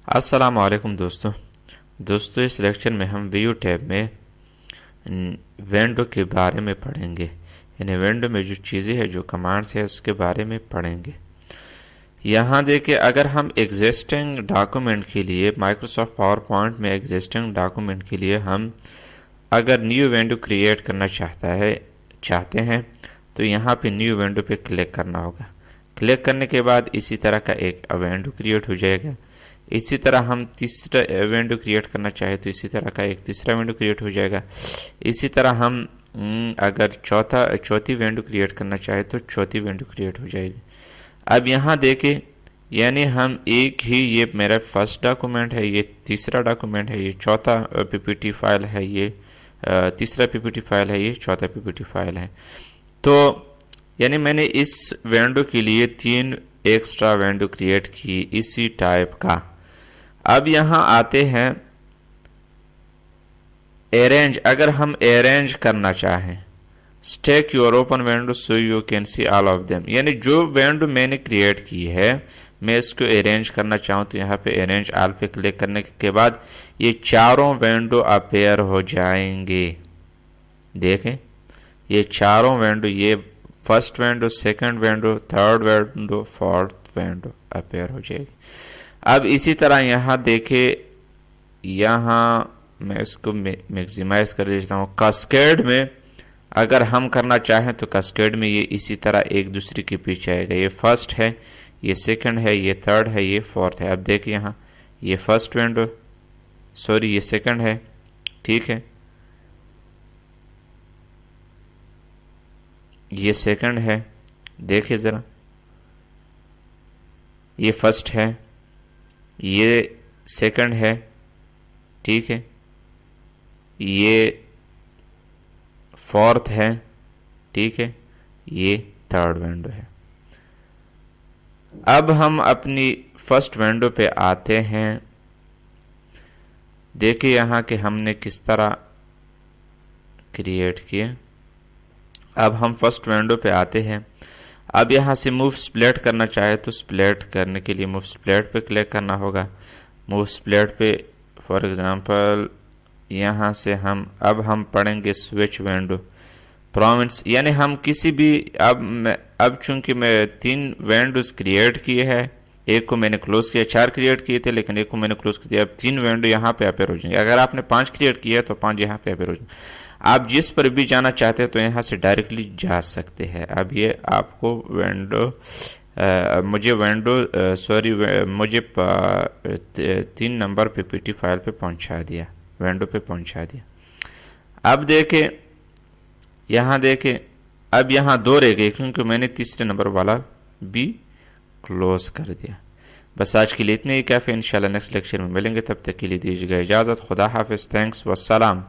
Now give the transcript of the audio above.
السلام علیکم دوستو اس لیکچر میں ہم ویو ٹیب میں ونڈو کے بارے میں پڑھیں گے. یعنی ونڈو میں جو چیزیں ہیں، جو کمانڈز ہیں، اس کے بارے میں پڑھیں گے. یہاں دیکھیں، اگر ہم ایگزسٹنگ ڈاکومنٹ کے لیے مائکروسافٹ پاور پوائنٹ میں ایگزسٹنگ ڈاکومنٹ کے لیے ہم اگر نیو ونڈو کریٹ کرنا چاہتے ہیں تو یہاں پہ نیو ونڈو پہ کلک کرنا ہوگا. کلک کرنے کے بعد اسی طرح کا ایک ونڈو کریٹ ہو جائے گا. اسی طرح ہم تیسرا ونڈو کریٹ کرنا چاہیں تو اسی طرح کا ایک تیسرا ونڈو کریٹ ہو جائے گا. اسی طرح ہم اگر چوتھی ونڈو کریٹ کرنا چاہیں تو چوتھی ونڈو کریٹ ہو جائے گی. اب یہاں دیکھیں، یعنی ہم ایک ہی، یہ میرا فرسٹ ڈاکومنٹ ہے، یہ تیسرا ڈاکومنٹ ہے، یہ چوتھا پی پی ٹی فائل ہے، یہ تیسرا پی پی ٹی فائل ہے، یہ چوتھا پی پی ٹی فائل ہے. تو یعنی میں نے اس ونڈو کے لیے 3 ایکسٹرا ونڈو کریٹ کی اسی ٹائپ کا. اب یہاں آتے ہیں ارینج. اگر ہم ارینج کرنا چاہیں، stack your open window so you can see all of them, یعنی جو ونڈو میں نے کریٹ کی ہے میں اس کو ارینج کرنا چاہوں تو یہاں پہ ارینج آل پہ کلک کرنے کے بعد یہ چاروں ونڈو اپیئر ہو جائیں گے. دیکھیں، یہ چاروں ونڈو، یہ first window, second window, third window, fourth window appear ہو جائے گی. اب اسی طرح یہاں دیکھیں، یہاں میں اس کو میکسیمائز کر دیتا ہوں. کاسکیڈ میں اگر ہم کرنا چاہیں تو کاسکیڈ میں یہ اسی طرح ایک دوسرے کے پیچھے آئے گا. یہ فرسٹ ہے، یہ سیکنڈ ہے، یہ تھرڈ ہے، یہ فورتھ ہے. اب دیکھیں یہاں، یہ فرسٹ ونڈو، یہ سیکنڈ ہے، ٹھیک ہے، یہ سیکنڈ ہے، دیکھیں ذرا، یہ فرسٹ ہے، یہ سیکنڈ ہے، ٹھیک ہے، یہ فورتھ ہے، ٹھیک ہے، یہ تھرڈ ونڈو ہے. اب ہم اپنی فرسٹ ونڈو پہ آتے ہیں. دیکھیں یہاں کہ ہم نے کس طرح کریٹ کیے. اب ہم فرسٹ ونڈو پہ آتے ہیں. اب یہاں سے موو سپلیٹ کرنا چاہے تو سپلیٹ کرنے کے لیے موو سپلیٹ پہ کلک کرنا ہوگا. موو سپلیٹ پہ فار ایگزامپل یہاں سے اب ہم پڑھیں گے سوئچ ونڈو پروونس، یعنی ہم کسی بھی اب چونکہ میں 3 ونڈوز کریٹ کیے ہیں، ایک کو میں نے کلوز کیا، 4 کریٹ کیے تھے لیکن ایک کو میں نے کلوز کیا. اب 3 ونڈو یہاں پہ اپیئر ہو جائیں گے. اگر آپ نے 5 کریٹ کیا ہے تو 5 یہاں پہ اپیئر ہو جائیں گے. آپ جس پر بھی جانا چاہتے ہیں تو یہاں سے ڈائریکٹلی جا سکتے ہیں. اب یہ آپ کو مجھے 3 number P P T file پہ پہنچا دیا، ونڈو پہ پہنچا دیا. اب دیکھیں یہاں، دیکھیں اب یہاں 2 رہ گئے کیونکہ میں نے تیسرے نمبر والا بھی کلوز کر دیا. بس آج کے لیے اتنے ہی کافی. انشاءاللہ نیکسٹ لیکچر میں ملیں گے، تب تک کے لیے دیجیے گا اجازت. خدا حافظ. تھینکس والسلام.